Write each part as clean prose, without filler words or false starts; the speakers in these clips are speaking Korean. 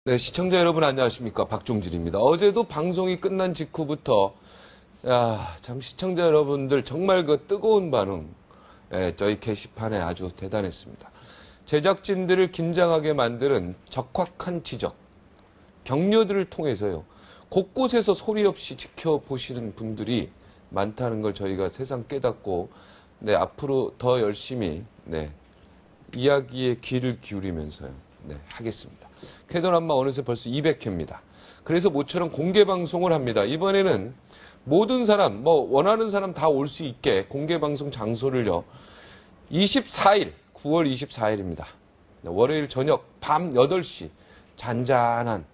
네, 시청자 여러분 안녕하십니까. 박종진입니다. 어제도 방송이 끝난 직후부터 참 시청자 여러분들 정말 그 뜨거운 반응 저희 게시판에 아주 대단했습니다. 제작진들을 긴장하게 만드는 적확한 지적, 격려들을 통해서요. 곳곳에서 소리 없이 지켜보시는 분들이 많다는 걸 저희가 새삼 깨닫고 앞으로 더 열심히 이야기에 귀를 기울이면서요. 하겠습니다. 쾌도남마 어느새 벌써 200회입니다. 그래서 모처럼 공개 방송을 합니다. 이번에는 모든 사람, 원하는 사람 다 올 수 있게 공개 방송 장소를요. 24일, 9월 24일입니다. 월요일 저녁 밤 8시 잔잔한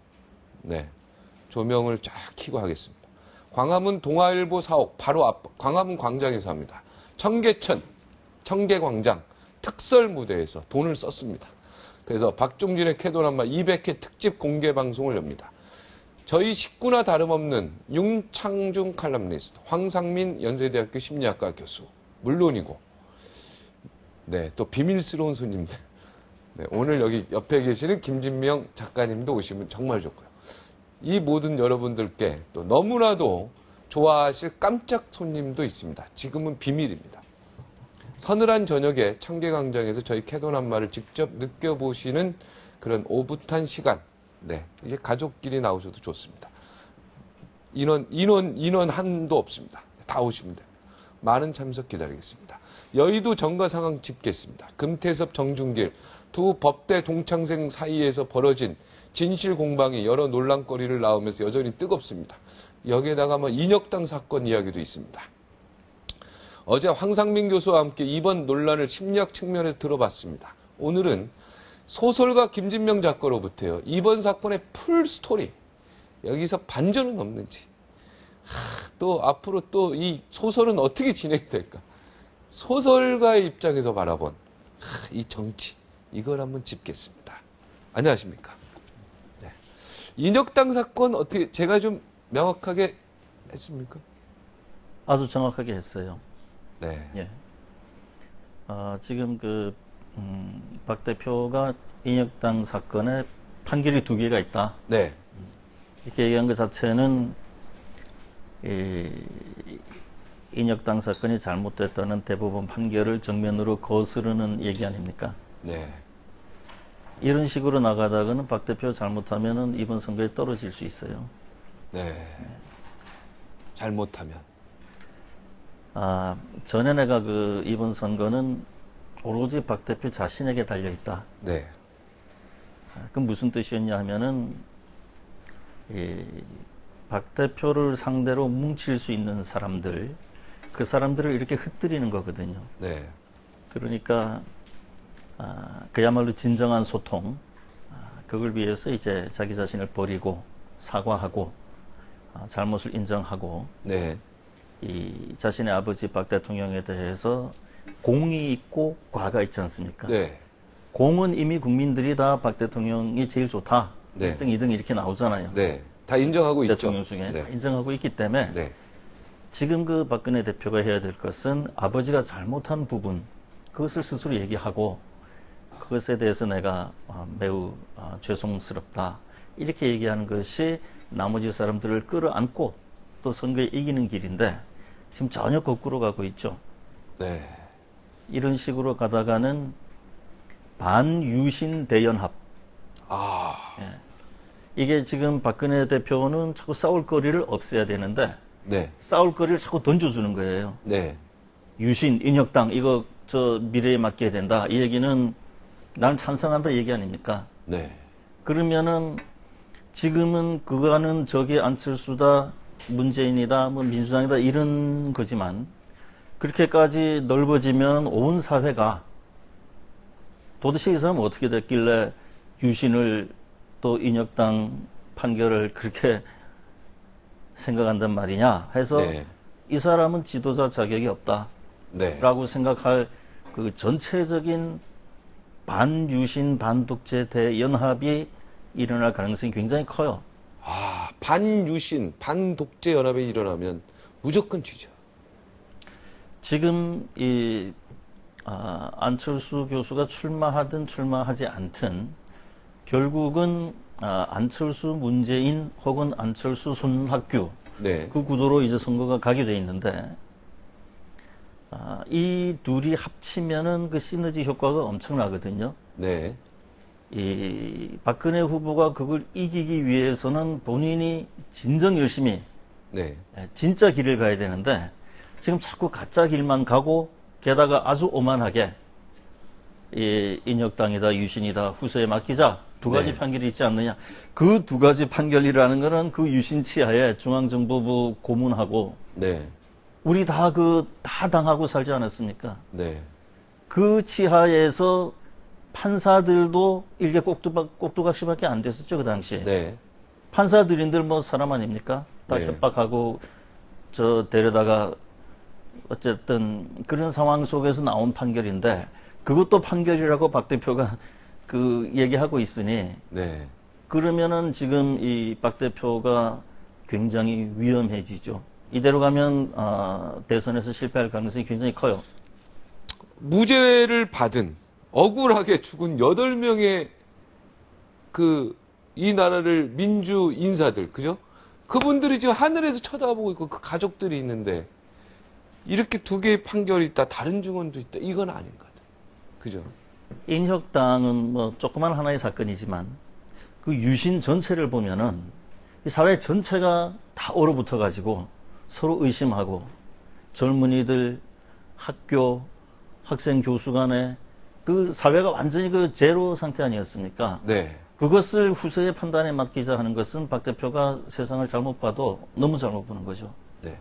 조명을 쫙 켜고 하겠습니다. 광화문 동아일보 사옥 바로 앞 광화문 광장에서 합니다. 청계천, 청계광장 특설 무대에서 돈을 썼습니다. 그래서 박종진의 쾌도남마 200회 특집 공개 방송을 엽니다. 저희 식구나 다름없는 윤창중 칼럼니스트, 황상민 연세대학교 심리학과 교수 물론이고 또 비밀스러운 손님들 오늘 여기 옆에 계시는 김진명 작가님도 오시면 정말 좋고요. 이 모든 여러분들께 또 너무나도 좋아하실 깜짝 손님도 있습니다. 지금은 비밀입니다. 서늘한 저녁에 청계광장에서 저희 쾌도남마를 직접 느껴보시는 그런 오붓한 시간. 이게 가족끼리 나오셔도 좋습니다. 인원 한도 없습니다. 다 오시면 됩니다. 많은 참석 기다리겠습니다. 여의도 정가 상황 짚겠습니다. 금태섭 정중길 두 법대 동창생 사이에서 벌어진 진실 공방이 여러 논란거리를 낳으면서 여전히 뜨겁습니다. 여기에다가 인혁당 사건 이야기도 있습니다. 어제 황상민 교수와 함께 이번 논란을 심리학 측면에서 들어봤습니다. 오늘은 소설가 김진명 작가로부터요. 이번 사건의 풀 스토리, 여기서 반전은 없는지, 또 앞으로 또 이 소설은 어떻게 진행이 될까? 소설가의 입장에서 바라본 이 정치, 이걸 한번 짚겠습니다. 안녕하십니까? 인혁당 사건 어떻게 제가 좀 명확하게 했습니까? 아주 정확하게 했어요. 네. 지금 박 대표가 인혁당 사건에 판결이 2개가 있다. 네. 이렇게 얘기한 것 자체는 인혁당 사건이 잘못됐다는 대법원 판결을 정면으로 거스르는 얘기 아닙니까? 네. 이런 식으로 나가다가는 박 대표 잘못하면은 이번 선거에 떨어질 수 있어요. 네. 잘못하면. 전에 내가 이번 선거는 오로지 박 대표 자신에게 달려있다. 네. 그건 무슨 뜻이었냐 하면은, 박 대표를 상대로 뭉칠 수 있는 사람들, 그 사람들을 이렇게 흩뜨리는 거거든요. 네. 그러니까, 그야말로 진정한 소통, 그걸 위해서 이제 자기 자신을 버리고, 사과하고, 잘못을 인정하고, 네. 이 자신의 아버지 박 대통령에 대해서 공이 있고 과가 있지 않습니까? 네. 공은 이미 국민들이 다 박 대통령이 제일 좋다. 네. 1등, 2등 이렇게 나오잖아요. 네. 다 인정하고 있죠. 대통령 중에 네. 인정하고 있기 때문에 지금 박근혜 대표가 해야 될 것은 아버지가 잘못한 부분, 그것을 스스로 얘기하고 그것에 대해서 내가 매우 죄송스럽다. 이렇게 얘기하는 것이 나머지 사람들을 끌어안고 또 선거에 이기는 길인데 지금 전혀 거꾸로 가고 있죠. 네. 이런 식으로 가다가는 반유신 대연합. 이게 지금 박근혜 대표는 자꾸 싸울 거리를 없애야 되는데 싸울 거리를 자꾸 던져주는 거예요. 유신, 인혁당 이거 미래에 맡겨야 된다. 이 얘기는 나는 찬성한다 얘기 아닙니까? 그러면은 지금은 그거는 저기 안철수다, 문재인이다, 민주당이다 이런 거지만 그렇게까지 넓어지면 온 사회가 도대체 이 사람은 어떻게 됐길래 유신을 또 인혁당 판결을 그렇게 생각한단 말이냐 해서 이 사람은 지도자 자격이 없다 라고 생각할 그 전체적인 반유신 반독재 대연합이 일어날 가능성이 굉장히 커요. 반유신 반독재 연합이 일어나면 무조건 쥐죠. 지금 안철수 교수가 출마하든 출마하지 않든 결국은 안철수 문재인 혹은 안철수 손학규 네. 그 구도로 이제 선거가 가게 돼 있는데 이 둘이 합치면은 그 시너지 효과가 엄청나거든요. 네. 이 박근혜 후보가 그걸 이기기 위해서는 본인이 진정 열심히 네. 진짜 길을 가야 되는데 지금 자꾸 가짜 길만 가고 게다가 아주 오만하게 이 인혁당이다 유신이다 후세에 맡기자 두 가지 네. 판결이 있지 않느냐. 그 두 가지 판결이라는 거는 그 유신 치하에 중앙정보부 고문하고 네. 우리 다 당하고 살지 않았습니까? 네. 그 치하에서 판사들도 일개 꼭두각시밖에 안 됐었죠 그 당시에. 네. 판사들인들 뭐 사람 아닙니까? 다 네. 협박하고 저 데려다가 어쨌든 그런 상황 속에서 나온 판결인데 그것도 판결이라고 박 대표가 그 얘기하고 있으니 네. 그러면은 지금 이 박 대표가 굉장히 위험해지죠. 이대로 가면 대선에서 실패할 가능성이 굉장히 커요. 무죄를 받은 억울하게 죽은 8명의 이 나라를 민주 인사들, 그죠? 그분들이 지금 하늘에서 쳐다보고 있고 그 가족들이 있는데 이렇게 두 개의 판결이 있다, 다른 증언도 있다, 이건 아닌 것 같아요. 그죠? 인혁당은 뭐 조그만 하나의 사건이지만 그 유신 전체를 보면은 이 사회 전체가 다 얼어붙어 가지고 서로 의심하고 젊은이들, 학교, 학생, 교수 간에 그 사회가 완전히 그 제로 상태 아니었습니까? 네. 그것을 후세의 판단에 맡기자 하는 것은 박 대표가 세상을 잘못 봐도 너무 잘못 보는 거죠. 네.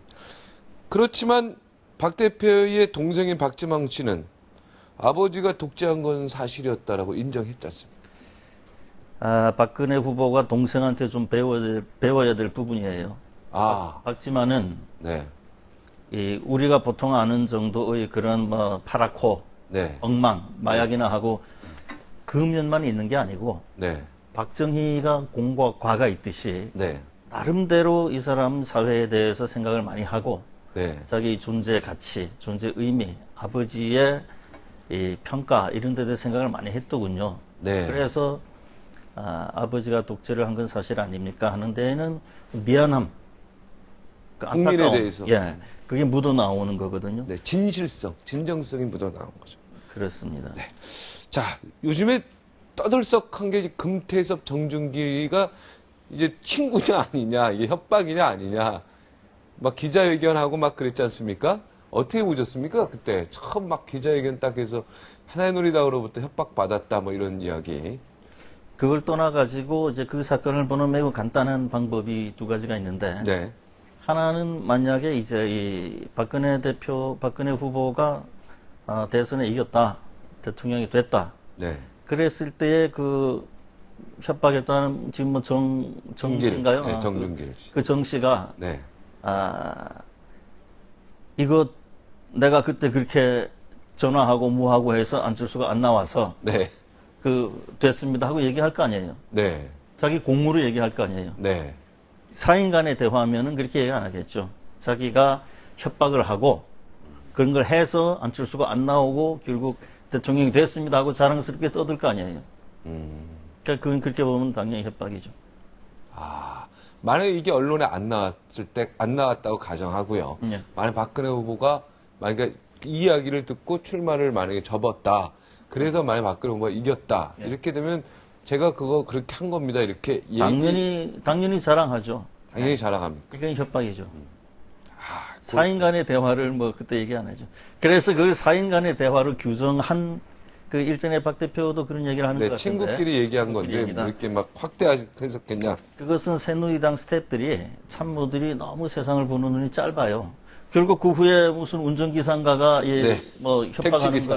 그렇지만 박 대표의 동생인 박지망 씨는 아버지가 독재한 건 사실이었다라고 인정했지 않습니까? 박근혜 후보가 동생한테 좀 배워야 될 부분이에요. 박지만은 네. 우리가 보통 아는 정도의 그런 뭐 파랗고 네. 엉망, 마약이나 하고 그 면만 있는 게 아니고 네. 박정희가 공과 과가 있듯이 네. 나름대로 이 사람 사회에 대해서 생각을 많이 하고 네. 자기 존재 가치, 존재 의미, 아버지의 이 평가 이런 데 대해 생각을 많이 했더군요. 네. 그래서 아버지가 독재를 한 건 사실 아닙니까 하는 데에는 미안함, 그 국민에 안타까움, 대해서. 예, 그게 묻어 나오는 거거든요. 네. 진실성, 진정성이 묻어나온 거죠. 그렇습니다. 네. 자, 요즘에 떠들썩한 게 금태섭, 정준기가 이제 친구냐 아니냐, 이게 협박이냐 아니냐, 막 기자회견하고 막 그랬지 않습니까? 어떻게 보셨습니까? 그때 처음 막 기자회견 딱 해서 하나의놀이당으로부터 협박받았다 뭐 이런 이야기. 그걸 떠나가지고 이제 그 사건을 보는 매우 간단한 방법이 두 가지가 있는데 네. 하나는 만약에 이제 이 박근혜 후보가 대선에 이겼다, 대통령이 됐다. 네. 그랬을 때의 그 협박했다는 지금 뭐 정씨인가요? 네, 정준길 씨. 그 정씨가 네. 이거 내가 그때 그렇게 전화하고 뭐하고 해서 안철수가 안 나와서 네. 됐습니다 하고 얘기할 거 아니에요. 네. 자기 공무로 얘기할 거 아니에요. 네. 사인 간의 대화하면은 그렇게 얘기 안 하겠죠. 자기가 협박을 하고 그런 걸 해서 안철수가 안 나오고 결국 대통령이 됐습니다 하고 자랑스럽게 떠들 거 아니에요. 그러니까 그건 그렇게 보면 당연히 협박이죠. 만약에 이게 언론에 안 나왔을 때, 안 나왔다고 가정하고요. 네. 만약에 박근혜 후보가 만약에 이 이야기를 듣고 출마를 만약에 접었다. 그래서 만약에 박근혜 후보가 이겼다. 네. 이렇게 되면 제가 그거 그렇게 한 겁니다. 이렇게 당연히 자랑하죠. 당연히 자랑합니다. 그게 협박이죠. 사인 간의 대화를 뭐 그때 얘기 안 하죠. 그래서 그걸 사인 간의 대화로 규정한 그 일전에 박 대표도 그런 얘기를 하는 것 같은데. 친구끼리 얘기한 건데 친구끼리입니다. 뭐 이렇게 막 확대했었겠냐. 그것은 새누리당 스태프들이 참모들이 너무 세상을 보는 눈이 짧아요. 결국 그 후에 무슨 운전기사인가가 뭐 협박하는 택시기사,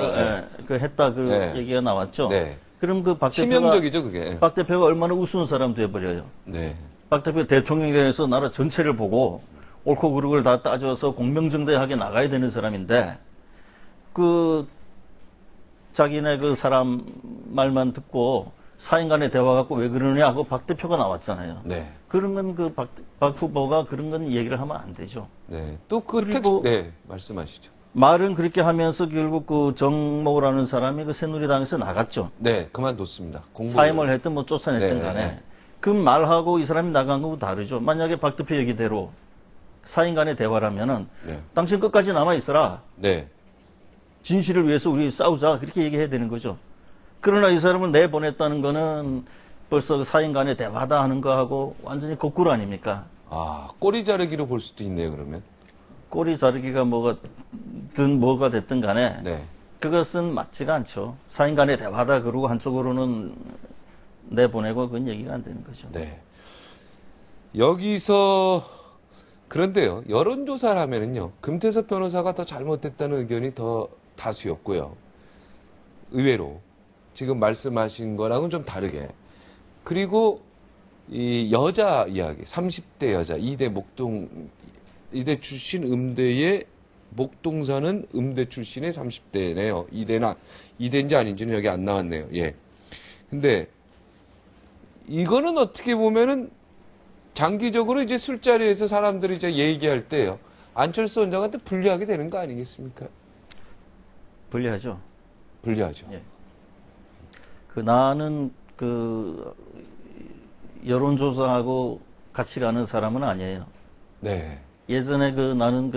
걸 했다 그 얘기가 나왔죠. 네. 그럼 그 박 대표가 치명적이죠 그게. 박 대표가 얼마나 우스운 사람 돼버려요. 네. 박 대표 대통령에 대해서 나라 전체를 보고 옳고 그르고를 다 따져서 공명정대하게 나가야 되는 사람인데 자기네 그 사람 말만 듣고 사인 간의 대화 갖고 왜 그러느냐 하고 박 대표가 나왔잖아요. 네. 그러면 박 후보가 그런 건 얘기를 하면 안 되죠. 네. 또 그리고 말씀하시죠. 말은 그렇게 하면서 결국 그 정모라는 사람이 그 새누리당에서 나갔죠. 네, 그만뒀습니다. 사임을 했든 뭐 쫓아냈든 네. 간에 그 말하고 이 사람이 나간 거하고 다르죠. 만약에 박 대표 얘기대로 사인 간의 대화라면은 네. 당신 끝까지 남아 있어라. 네. 진실을 위해서 우리 싸우자. 그렇게 얘기해야 되는 거죠. 그러나 이 사람을 내보냈다는 거는 벌써 사인 간의 대화다 하는 거하고 완전히 거꾸로 아닙니까? 아, 꼬리 자르기로 볼 수도 있네요, 그러면. 꼬리 자르기가 뭐가 됐든 간에 네. 그것은 맞지가 않죠. 사인 간의 대화다 그러고 한쪽으로는 내보내고 그건 얘기가 안 되는 거죠. 네. 여기서 그런데요. 여론조사를 하면은요. 금태섭 변호사가 더 잘못됐다는 의견이 더 다수였고요. 의외로 지금 말씀하신 거랑은 좀 다르게. 그리고 이 여자 이야기, 30대 여자, 이대 출신 음대의 목동사는 음대 출신의 30대네요. 이대인지 아닌지는 여기 안 나왔네요. 예. 근데 이거는 어떻게 보면은 장기적으로 이제 술자리에서 사람들이 이제 얘기할 때요. 안철수 원장한테 불리하게 되는 거 아니겠습니까? 불리하죠. 불리하죠. 예. 나는 여론조사하고 같이 가는 사람은 아니에요. 네. 예전에 나는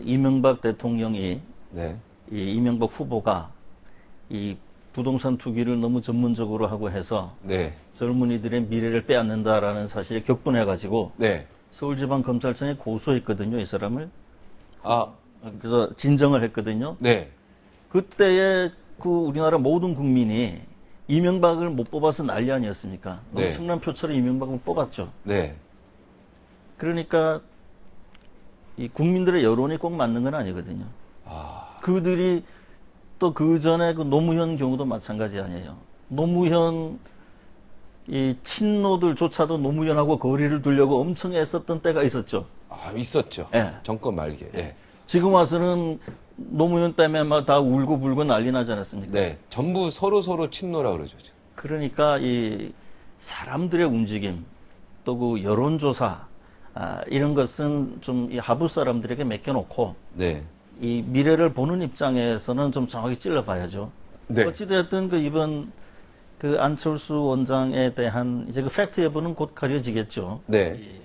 이명박 대통령이 네. 이 이명박 후보가 이 부동산 투기를 너무 전문적으로 하고 해서 네. 젊은이들의 미래를 빼앗는다라는 사실에 격분해가지고 네. 서울지방검찰청에 고소했거든요, 이 사람을. 아, 그래서 진정을 했거든요. 네. 그때에 우리나라 모든 국민이 이명박을 못 뽑아서 난리 아니었습니까? 네. 엄청난 표차로 이명박을 뽑았죠. 네. 그러니까 이 국민들의 여론이 꼭 맞는 건 아니거든요. 아, 그들이 또 그 전에 노무현 경우도 마찬가지 아니에요. 노무현 이 친노들조차도 노무현하고 거리를 두려고 엄청 애썼던 때가 있었죠. 아, 있었죠. 예. 정권 말기에. 예. 지금 와서는 노무현 때문에 막 다 울고 불고 난리 나지 않았습니까? 네. 전부 서로 친노라 그러죠. 그러니까 이 사람들의 움직임 또 여론조사 이런 것은 좀 이 하부 사람들에게 맡겨놓고 네. 이 미래를 보는 입장에서는 좀 정확히 찔러봐야죠. 네. 어찌됐든 이번 안철수 원장에 대한 이제 팩트 여부는 곧 가려지겠죠. 네.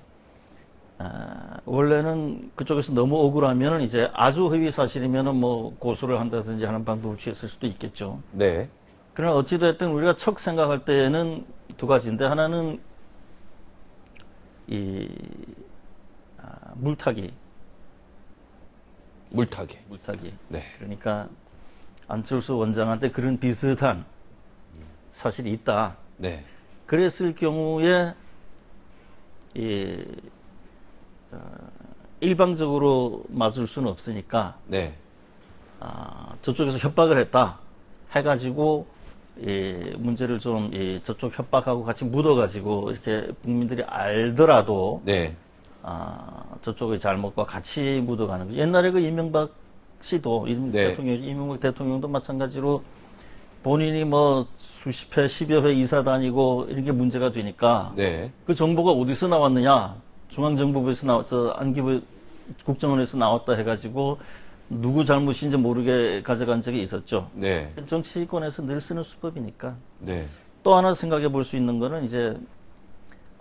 원래는 그쪽에서 너무 억울하면 이제 아주 허위 사실이면은 뭐 고소를 한다든지 하는 방법을 취했을 수도 있겠죠. 네. 그러나 어찌됐든 우리가 척 생각할 때에는 두 가지인데 하나는 물타기. 네. 그러니까 안철수 원장한테 그런 비슷한 사실이 있다. 네. 그랬을 경우에 일방적으로 맞을 수는 없으니까 네. 저쪽에서 협박을 했다 해가지고 문제를 좀 저쪽 협박하고 같이 묻어가지고 이렇게 국민들이 알더라도 네. 저쪽의 잘못과 같이 묻어가는 거죠. 옛날에 이명박 씨도 네. 이명박 대통령도 마찬가지로 본인이 뭐 수십 회, 10여 회 이사 다니고 이런 게 문제가 되니까 네. 그 정보가 어디서 나왔느냐? 중앙정보부에서 안기부 국정원에서 나왔다 해가지고 누구 잘못인지 모르게 가져간 적이 있었죠. 네. 정치권에서 늘 쓰는 수법이니까. 네. 또 하나 생각해 볼 수 있는 거는 이제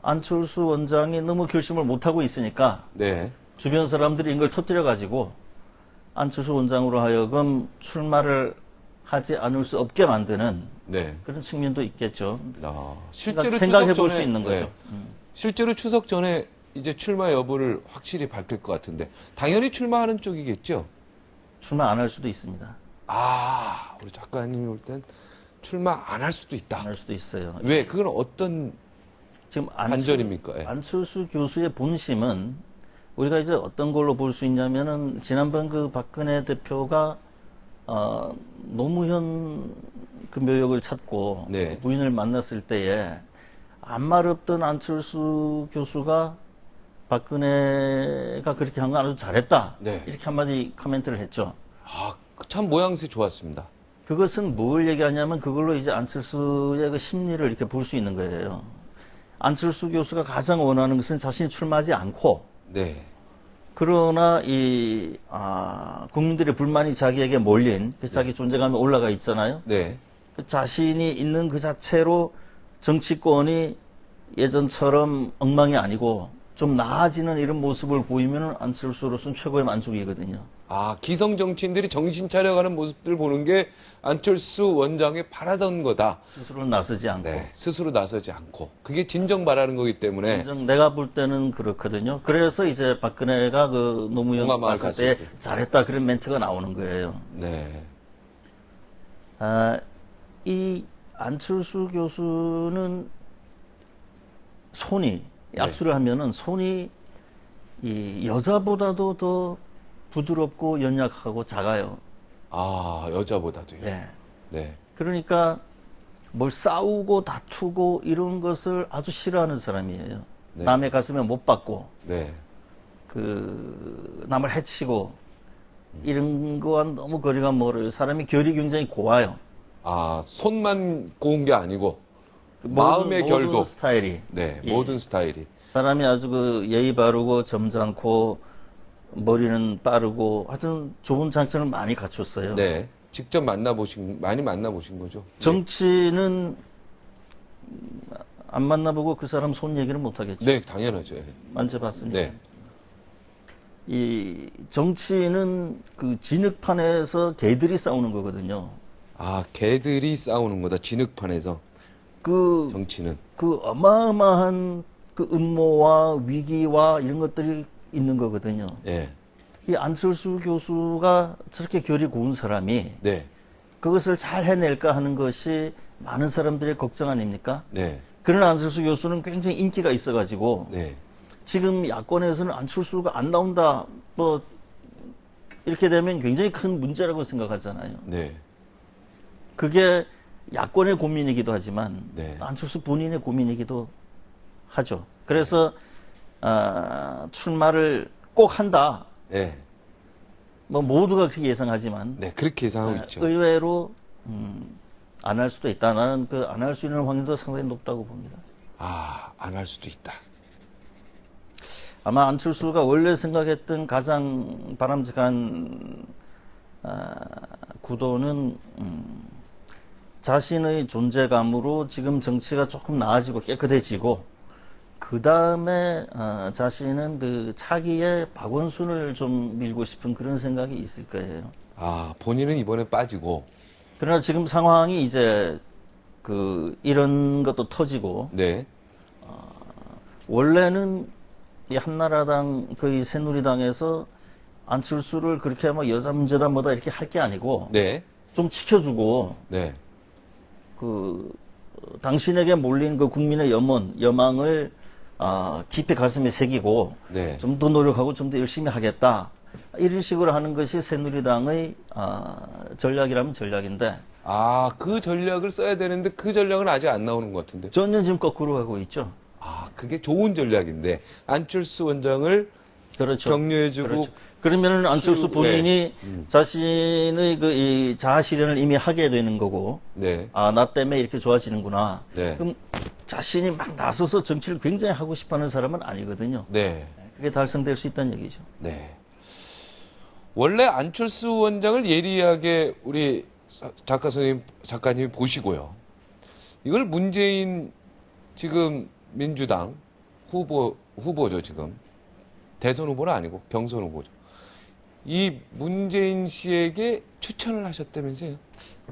안철수 원장이 너무 결심을 못하고 있으니까 네. 주변 사람들이 이걸 터뜨려가지고 안철수 원장으로 하여금 출마를 하지 않을 수 없게 만드는 네. 그런 측면도 있겠죠. 실제로 생각해 추석 볼 전에, 수 있는 거죠. 네. 실제로 추석 전에 이제 출마 여부를 확실히 밝힐 것 같은데 당연히 출마하는 쪽이겠죠? 출마 안 할 수도 있습니다. 우리 작가님이 볼 땐 출마 안 할 수도 있다. 안 할 수도 있어요. 왜? 그건 어떤 지금 반전입니까? 예. 안철수 교수의 본심은 우리가 이제 어떤 걸로 볼 수 있냐면은 지난번 박근혜 대표가 노무현 묘역을 찾고 네. 부인을 만났을 때에 아무 말 없던 안철수 교수가 박근혜가 그렇게 한 거 아주 잘했다. 네. 이렇게 한마디 코멘트를 했죠. 참 모양새 좋았습니다. 그것은 뭘 얘기하냐면 그걸로 이제 안철수의 심리를 이렇게 볼 수 있는 거예요. 안철수 교수가 가장 원하는 것은 자신이 출마하지 않고 네. 그러나 국민들의 불만이 자기에게 몰린 그래서 자기 존재감이 올라가 있잖아요. 네. 자신이 있는 그 자체로 정치권이 예전처럼 엉망이 아니고 좀 나아지는 이런 모습을 보이면 안철수로서는 최고의 만족이거든요. 아, 기성 정치인들이 정신 차려가는 모습들 보는 게 안철수 원장이 바라던 거다. 스스로 나서지 않고. 네, 스스로 나서지 않고. 그게 진정 바라는 거기 때문에. 진정 내가 볼 때는 그렇거든요. 그래서 이제 박근혜가 그 노무현 봉화마을 갔을 때 갔을 때. 잘했다 그런 멘트가 나오는 거예요. 네. 이 안철수 교수는 손이 약수를 하면은 손이 이 여자보다도 더 부드럽고 연약하고 작아요. 아, 여자보다도요. 네. 네. 그러니까 뭘 싸우고 다투고 이런 것을 아주 싫어하는 사람이에요. 네. 남의 가슴에 못 박고 네. 그 남을 해치고 이런 거와는 너무 거리가 멀어요. 사람이 결이 굉장히 고와요. 아, 손만 고운 게 아니고 마음의 모든 결도. 스타일이. 네, 예. 모든 스타일이. 사람이 아주 그 예의 바르고 점잖고 머리는 빠르고 하여튼 좋은 장점을 많이 갖췄어요. 네. 직접 많이 만나보신 거죠? 정치는 안 만나보고 그 사람 손 얘기를 못 하겠죠. 네, 당연하죠. 만져봤으니까. 네. 이 정치는 그 진흙판에서 개들이 싸우는 거거든요. 아, 개들이 싸우는 거다. 진흙판에서. 그 정치는. 어마어마한 그 음모와 위기와 이런 것들이 있는 거거든요. 네. 이 안철수 교수가 저렇게 결이 고운 사람이 네. 그것을 잘 해낼까 하는 것이 많은 사람들의 걱정 아닙니까? 네. 그러나 안철수 교수는 굉장히 인기가 있어가지고 네. 지금 야권에서는 안철수가 안 나온다 뭐 이렇게 되면 굉장히 큰 문제라고 생각하잖아요. 네. 그게 야권의 고민이기도 하지만 네. 안철수 본인의 고민이기도 하죠. 그래서 출마를 꼭 한다. 네. 뭐 모두가 그렇게 예상하지만 네, 그렇게 예상하고 있죠. 의외로 안 할 수도 있다. 나는 그 안 할 수 있는 확률도 상당히 높다고 봅니다. 아, 안 할 수도 있다. 아마 안철수가 원래 생각했던 가장 바람직한 구도는 자신의 존재감으로 지금 정치가 조금 나아지고 깨끗해지고 그 다음에 자신은 그 차기의 박원순을 좀 밀고 싶은 그런 생각이 있을 거예요. 아, 본인은 이번에 빠지고. 그러나 지금 상황이 이제 그 이런 것도 터지고 네. 원래는 이 한나라당 그 새누리당에서 안철수를 그렇게 뭐 여자 문제다 뭐다 이렇게 할 게 아니고 네. 좀 지켜주고 네. 그 당신에게 몰린 그 국민의 여망을 깊이 가슴에 새기고 네. 좀 더 노력하고 좀 더 열심히 하겠다. 이런 식으로 하는 것이 새누리당의 전략이라면 전략인데 아, 그 전략을 써야 되는데 그 전략은 아직 안 나오는 것 같은데. 전혀 지금 거꾸로 가고 있죠. 아, 그게 좋은 전략인데 안철수 원장을 그렇죠. 격려해주고. 그렇죠. 그러면은 안철수 본인이 네. 자신의 그 이 자아 실현을 이미 하게 되는 거고, 네. 나 때문에 이렇게 좋아지는구나. 네. 그럼 자신이 막 나서서 정치를 굉장히 하고 싶어하는 사람은 아니거든요. 네. 그게 달성될 수 있다는 얘기죠. 네. 원래 안철수 원장을 예리하게 우리 작가님이 보시고요. 이걸 문재인 지금 민주당 후보죠, 지금. 대선 후보는 아니고 경선 후보죠. 이 문재인 씨에게 추천을 하셨다면서요?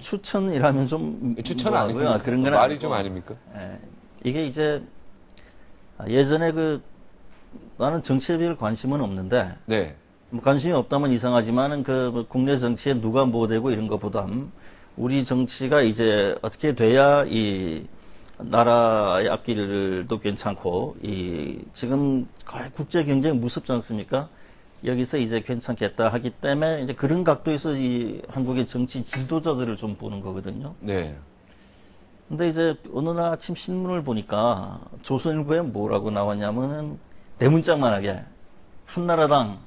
추천이라면 좀 추천 뭐하고요. 아닙니까? 그런 건 말이 아니고. 좀 아닙니까? 예. 이게 이제 예전에 나는 정치에 별 관심은 없는데 네. 뭐 관심이 없다면 이상하지만은 그 국내 정치에 누가 뭐 되고 이런 것보다 우리 정치가 이제 어떻게 돼야 이 나라의 앞길도 괜찮고 지금 국제 경쟁이 무섭지 않습니까? 여기서 이제 괜찮겠다 하기 때문에 이제 그런 각도에서 이 한국의 정치 지도자들을 좀 보는 거거든요. 네. 근데 이제 어느 날 아침 신문을 보니까 조선일보에 뭐라고 나왔냐면은 대문짝만하게 한나라당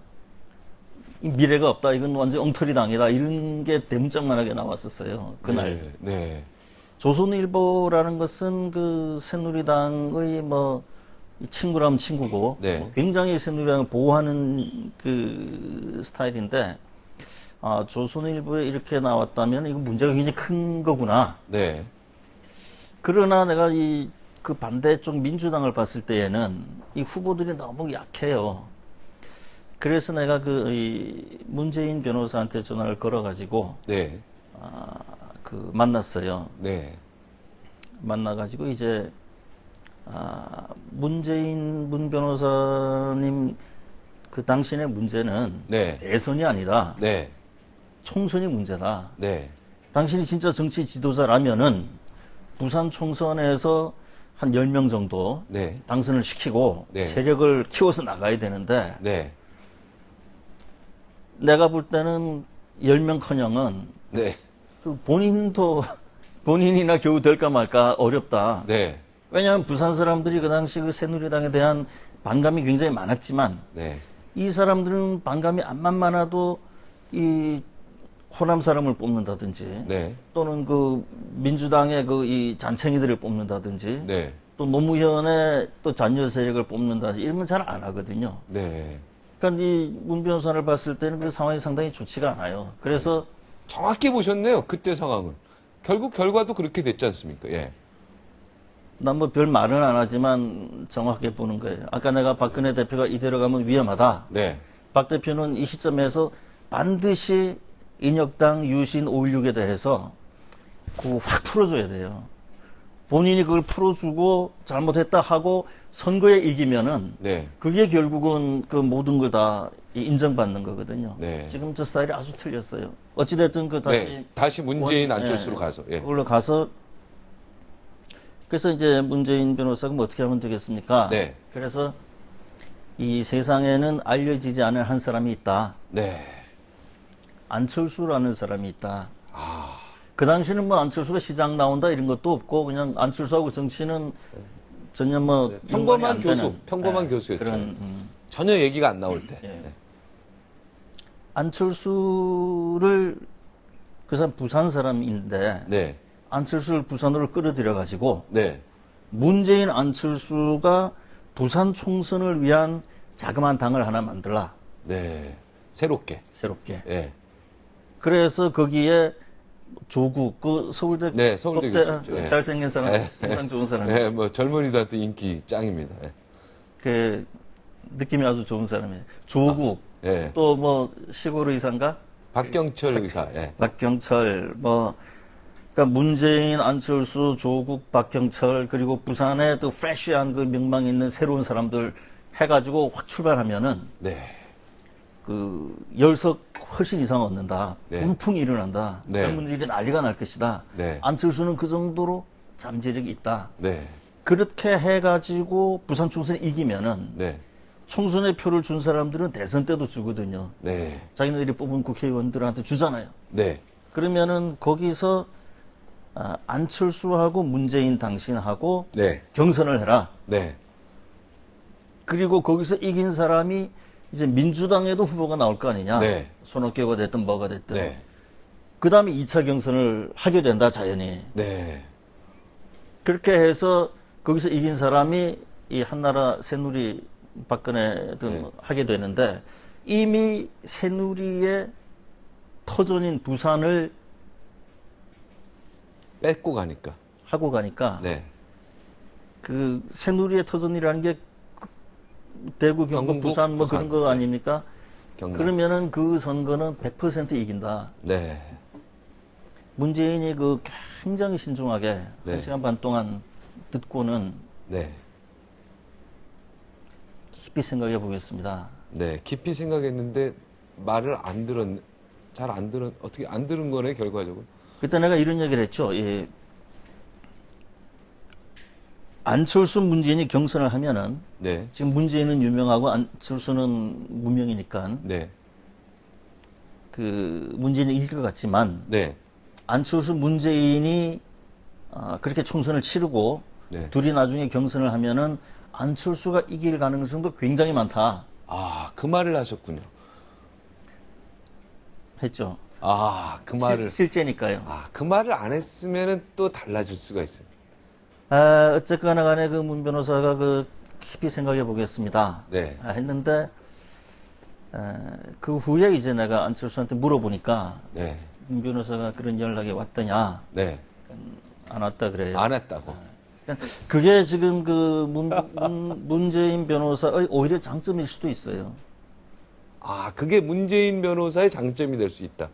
미래가 없다. 이건 완전 엉터리 당이다. 이런 게 대문짝만하게 나왔었어요. 그날. 네. 네. 조선일보라는 것은 그 새누리당의 뭐 친구라면 친구고 네. 뭐 굉장히 새누리당을 보호하는 그 스타일인데 조선일보에 이렇게 나왔다면 이거 문제가 굉장히 큰 거구나. 네. 그러나 내가 그 반대쪽 민주당을 봤을 때에는 이 후보들이 너무 약해요. 그래서 내가 이 문재인 변호사한테 전화를 걸어가지고 네. 만났어요. 네. 만나가지고 이제 문 변호사님 그 당신의 문제는 네. 대선이 아니다. 네. 총선이 문제다. 네. 당신이 진짜 정치 지도자라면은 부산 총선에서 한 10명 정도 네. 당선을 시키고 네. 세력을 키워서 나가야 되는데 네. 내가 볼 때는 10명커녕은 네. 본인이나 겨우 될까 말까 어렵다. 네. 왜냐하면 부산 사람들이 그 당시 그 새누리당에 대한 반감이 굉장히 많았지만 네. 이 사람들은 반감이 암만 많아도 이 호남 사람을 뽑는다든지 네. 또는 그 민주당의 이 잔챙이들을 뽑는다든지 네. 또 노무현의 또 잔여 세력을 뽑는다든지 이런 건 잘 안 하거든요. 네. 그러니까 이 문 변호사를 봤을 때는 그 상황이 상당히 좋지가 않아요. 그래서 정확히 보셨네요. 그때 상황을. 결국 결과도 그렇게 됐지 않습니까? 예. 난 뭐 별 말은 안 하지만 정확하게 보는 거예요. 아까 내가 박근혜 대표가 이대로 가면 위험하다. 네. 박 대표는 이 시점에서 반드시 인혁당 유신 5.16에 대해서 그거 확 풀어줘야 돼요. 본인이 그걸 풀어주고 잘못했다 하고 선거에 이기면은 네. 그게 결국은 그 모든 걸 다 인정받는 거거든요. 네. 지금 저 스타일이 아주 틀렸어요. 어찌됐든 그 다시 네. 다시 문재인 안철수로 가서. 예. 그걸로 가서 그래서 이제 문재인 변호사가 뭐 어떻게 하면 되겠습니까? 네. 그래서 이 세상에는 알려지지 않은 한 사람이 있다. 네. 안철수라는 사람이 있다. 아. 그 당시는 뭐 안철수가 시장 나온다 이런 것도 없고 그냥 안철수하고 정치는 전혀 뭐 네. 평범한 연관이 안 교수, 되는, 평범한 예, 교수였죠. 그런 전혀 얘기가 안 나올 때. 예. 네. 안철수를 그 사람 부산 사람인데 네. 안철수를 부산으로 끌어들여 가지고 네. 문재인 안철수가 부산 총선을 위한 자그마한 당을 하나 만들라. 네. 새롭게. 새롭게. 예. 그래서 거기에 조국 그 서울대 네, 서울대 법대 교수죠. 예. 잘생긴 사람, 예. 인상 좋은 사람. 네, 뭐 젊은이들한테 인기 짱입니다. 예. 그 느낌이 아주 좋은 사람이에요. 조국 예. 또 뭐 시골 의사인가? 박경철 의사. 예. 박경철 뭐 그러니까 문재인, 안철수, 조국, 박경철 그리고 부산에 또 프레시한 그 명망 있는 새로운 사람들 해가지고 확 출발하면은 네. 그 열석 훨씬 이상 얻는다. 네. 분풍이 일어난다. 네. 젊은이들이 난리가 날 것이다. 네. 안철수는 그 정도로 잠재력이 있다. 네. 그렇게 해가지고 부산 총선에 이기면은 네. 총선에 표를 준 사람들은 대선 때도 주거든요. 네. 자기네들이 뽑은 국회의원들한테 주잖아요. 네. 그러면은 거기서 안철수하고 문재인 당신하고 네. 경선을 해라. 네. 그리고 거기서 이긴 사람이 이제 민주당에도 후보가 나올 거 아니냐. 네. 손학규가 됐든 뭐가 됐든. 네. 그 다음에 2차 경선을 하게 된다, 자연히. 네. 그렇게 해서 거기서 이긴 사람이 이 한나라 새누리 박근혜든 네. 하게 되는데 이미 새누리의 터전인 부산을 뺏고 가니까. 하고 가니까 네. 그 새누리의 터전이라는 게 대구, 경북, 경북, 부산 뭐 부산. 그런 거 아닙니까? 경남. 그러면은 그 선거는 100% 이긴다. 네. 문재인이 그 굉장히 신중하게 네. 1시간 반 동안 듣고는 네. 깊이 생각해 보겠습니다. 네. 깊이 생각했는데 말을 안 들은, 잘 안 들은, 어떻게 안 들은 거네, 결과적으로. 그때 내가 이런 얘기를 했죠. 안철수, 문재인이 경선을 하면은 네. 지금 문재인은 유명하고 안철수는 무명이니까 네. 그 문재인이 이길 것 같지만 네. 안철수, 문재인이 그렇게 총선을 치르고 네. 둘이 나중에 경선을 하면은 안철수가 이길 가능성도 굉장히 많다 아, 그 말을 하셨군요. 했죠. 아, 그 말을. 실제니까요. 아, 그 말을 안 했으면은 또 달라질 수가 있어요. 어쨌거나 간에 그 문 변호사가 그 깊이 생각해 보겠습니다. 네. 했는데 그 후에 이제 내가 안철수한테 물어보니까 문 변호사가 그런 연락이 왔더냐 네. 안 왔다 그래요. 안 했다고. 그게 지금 그 문재인 변호사의 오히려 장점일 수도 있어요. 아, 그게 문재인 변호사의 장점이 될 수 있다.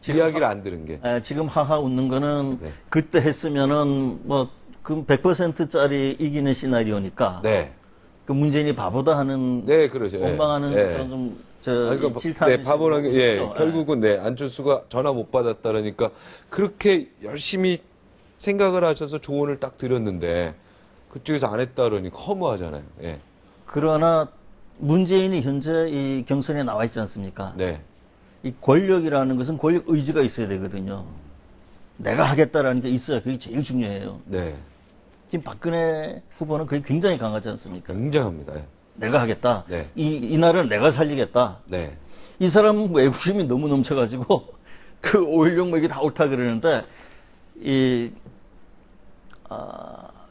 이야기를 안 들은 게. 지금 하하 웃는 거는 네. 그때 했으면은 뭐 그 100%짜리 이기는 시나리오니까. 네. 그 문재인이 바보다 하는 네, 그러죠. 원망하는 네. 좀 질타하는 네, 바보라게, 예, 식으로 결국은, 네, 안철수가 전화 못 받았다라니까, 그렇게 열심히 생각을 하셔서 조언을 딱 드렸는데, 그쪽에서 안 했다 그러니까 허무하잖아요. 예. 그러나 문재인이 현재 이 경선에 나와 있지 않습니까? 네. 이 권력이라는 것은 권력 의지가 있어야 되거든요. 내가 하겠다라는 게 있어야 그게 제일 중요해요. 네. 지금 박근혜 후보는 그게 굉장히 강하지 않습니까? 굉장합니다. 예. 내가 하겠다. 네. 이 나라를 내가 살리겠다. 네. 이 사람은 애국심이 너무 넘쳐가지고 그 5.16 뭐 이게 다 옳다 그러는데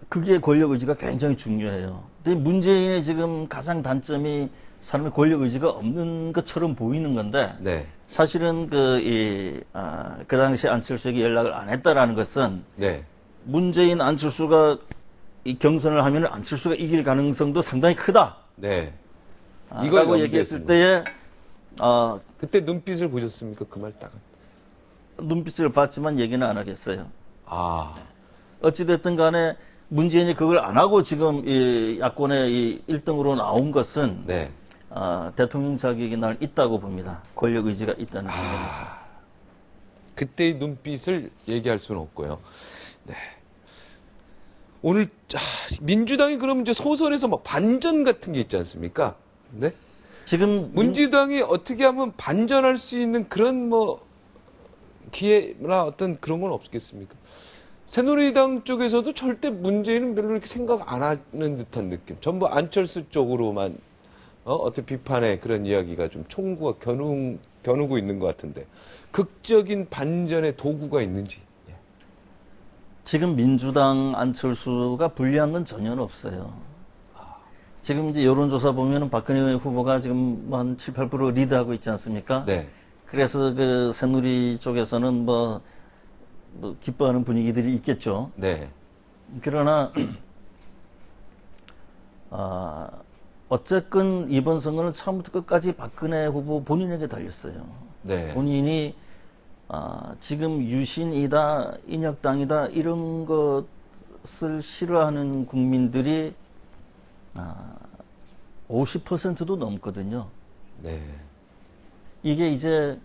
그게 권력 의지가 굉장히 중요해요. 근데 문재인의 지금 가장 단점이 사람의 권력 의지가 없는 것처럼 보이는 건데 네. 사실은 그 당시 안철수에게 연락을 안 했다라는 것은 네. 문재인 안철수가 이 경선을 하면 안철수가 이길 가능성도 상당히 크다. 네. 이거라고 얘기했을 때에 그때 눈빛을 보셨습니까? 그 말 딱. 눈빛을 봤지만 얘기는 안 하겠어요. 아. 어찌됐든 간에 문재인이 그걸 안 하고 지금 이 야권의 이 1등으로 나온 것은 네. 대통령 자격이 날 있다고 봅니다. 권력 의지가 있다는 측면에서. 그때의 눈빛을 얘기할 수는 없고요. 네. 오늘 민주당이 그럼 이제 소선에서 막 반전 같은 게 있지 않습니까? 네. 지금 민주당이 어떻게 하면 반전할 수 있는 그런 뭐 기회나 어떤 그런 건 없겠습니까? 새누리당 쪽에서도 절대 문재인은 별로 이렇게 생각 안 하는 듯한 느낌. 전부 안철수 쪽으로만 어떤 비판의 그런 이야기가 좀 총구가 겨누고 있는 것 같은데 극적인 반전의 도구가 있는지. 예. 지금 민주당 안철수가 불리한 건 전혀 없어요. 지금 이제 여론조사 보면은 박근혜 후보가 지금 한 7, 8% 리드하고 있지 않습니까? 네. 그래서 그 새누리 쪽에서는 뭐 기뻐하는 분위기들이 있겠죠. 네. 그러나 어쨌건 이번 선거는 처음부터 끝까지 박근혜 후보 본인에게 달렸어요. 네. 본인이 지금 유신이다, 인혁당이다 이런 것을 싫어하는 국민들이 50%도 넘거든요. 네. 이게 이제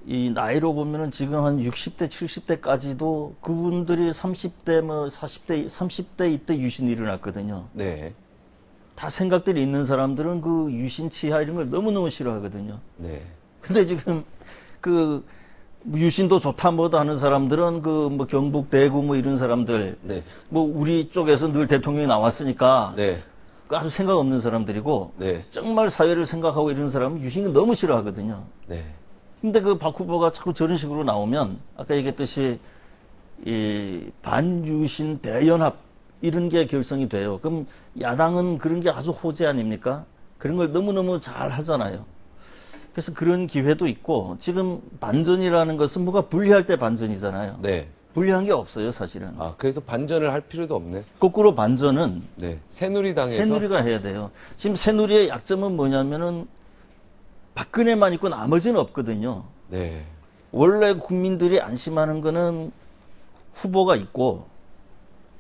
이 나이로 보면은 지금 한 60대, 70대까지도 그분들이 30대, 뭐 40대, 30대 이때 유신이 일어났거든요. 네. 다 생각들이 있는 사람들은 그 유신 치하 이런 걸 너무너무 싫어하거든요. 네. 근데 지금 그 유신도 좋다 뭐다 하는 사람들은 그 뭐 경북 대구 뭐 이런 사람들 네. 뭐 우리 쪽에서 늘 대통령이 나왔으니까 네. 아주 생각 없는 사람들이고 네. 정말 사회를 생각하고 이런 사람은 유신을 너무 싫어하거든요. 네. 근데 그 박 후보가 자꾸 저런 식으로 나오면 아까 얘기했듯이 이 반유신 대연합 이런 게 결성이 돼요. 그럼 야당은 그런 게 아주 호재 아닙니까? 그런 걸 너무너무 잘 하잖아요. 그래서 그런 기회도 있고 지금 반전이라는 것은 뭐가 불리할 때 반전이잖아요. 네. 불리한 게 없어요, 사실은. 그래서 반전을 할 필요도 없네. 거꾸로 반전은 네. 새누리당에서. 새누리가 해야 돼요. 지금 새누리의 약점은 뭐냐면은 박근혜만 있고 나머지는 없거든요. 네. 원래 국민들이 안심하는 거는 후보가 있고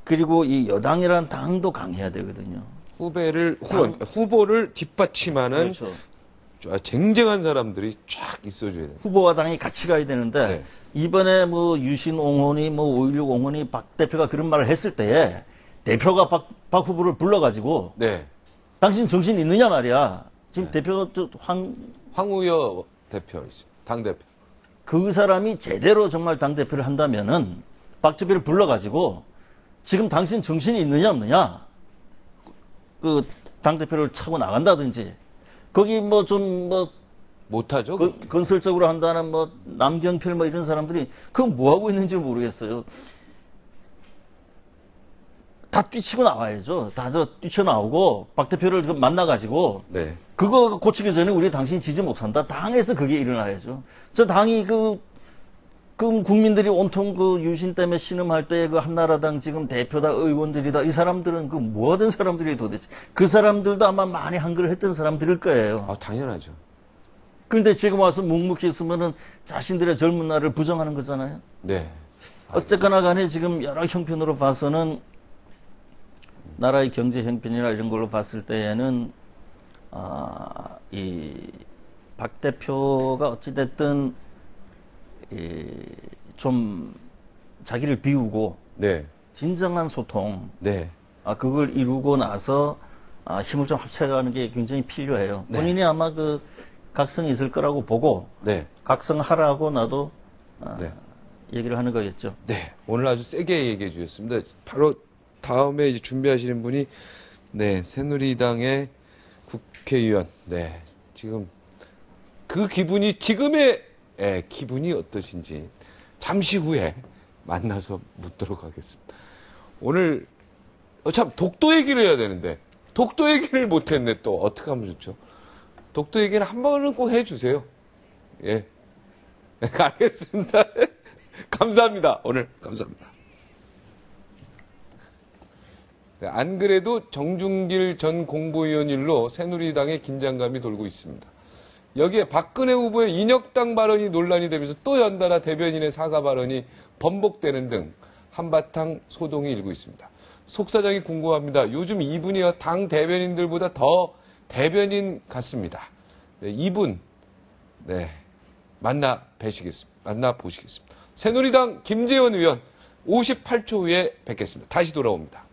그리고 이 여당이라는 당도 강해야 되거든요. 후보를 뒷받침하는 그렇죠. 쟁쟁한 사람들이 쫙 있어줘야 돼요. 후보와 당이 같이 가야 되는데 네. 이번에 뭐 유신 옹호니 뭐 5.16 옹호니 박 대표가 그런 말을 했을 때에 대표가 박 후보를 불러가지고 네. 당신 정신 있느냐 말이야. 지금 네. 대표가 황우여 대표 있습니다. 당대표. 그 사람이 제대로 정말 당대표를 한다면은 박 대표를 불러가지고 지금 당신 정신이 있느냐 없느냐 그 당대표를 차고 나간다든지 거기 뭐 좀 뭐 못하죠. 건설적으로 한다는 뭐 남경필 뭐 이런 사람들이 그거 뭐 하고 있는지 모르겠어요. 다 뛰치고 나와야죠. 다 뛰쳐나오고 박 대표를 만나가지고 네. 그거 고치기 전에 우리 당신 지지 못한다. 당에서 그게 일어나야죠. 저 당이 그럼 국민들이 온통 그 유신 때문에 신음할 때 그 한나라당 지금 대표다 의원들이다 이 사람들은 그 뭐 하던 사람들이 도대체 그 사람들도 아마 많이 한글을 했던 사람들일 거예요. 아, 당연하죠. 그런데 지금 와서 묵묵히 있으면은 자신들의 젊은 날을 부정하는 거잖아요. 네. 어쨌거나 간에 지금 여러 형편으로 봐서는 나라의 경제 형편이나 이런 걸로 봤을 때에는 이 박 대표가 어찌됐든 좀 자기를 비우고 네. 진정한 소통 네. 그걸 이루고 나서 힘을 좀 합쳐가는 게 굉장히 필요해요. 네. 본인이 아마 그 각성이 있을 거라고 보고 네. 각성하라고 나도 네. 얘기를 하는 거겠죠. 네. 오늘 아주 세게 얘기해 주셨습니다. 바로 다음에 이제 준비하시는 분이 네, 새누리당의 국회의원. 네. 지금 그 기분이 지금의 기분이 어떠신지 잠시 후에 만나서 묻도록 하겠습니다. 오늘 참 독도 얘기를 해야 되는데 독도 얘기를 못했네. 또 어떻게 하면 좋죠? 독도 얘기는 한 번은 꼭 해주세요. 예, 알겠습니다. 감사합니다. 오늘 감사합니다. 네, 안 그래도 정중길 전 공보위원 일로 새누리당의 긴장감이 돌고 있습니다. 여기에 박근혜 후보의 인혁당 발언이 논란이 되면서 또 연달아 대변인의 사과 발언이 번복되는 등 한바탕 소동이 일고 있습니다. 속사정이 궁금합니다. 요즘 이분이요 당 대변인들보다 더 대변인 같습니다. 네, 이분 만나 보시겠습니다. 새누리당 김재원 의원 58초 후에 뵙겠습니다. 다시 돌아옵니다.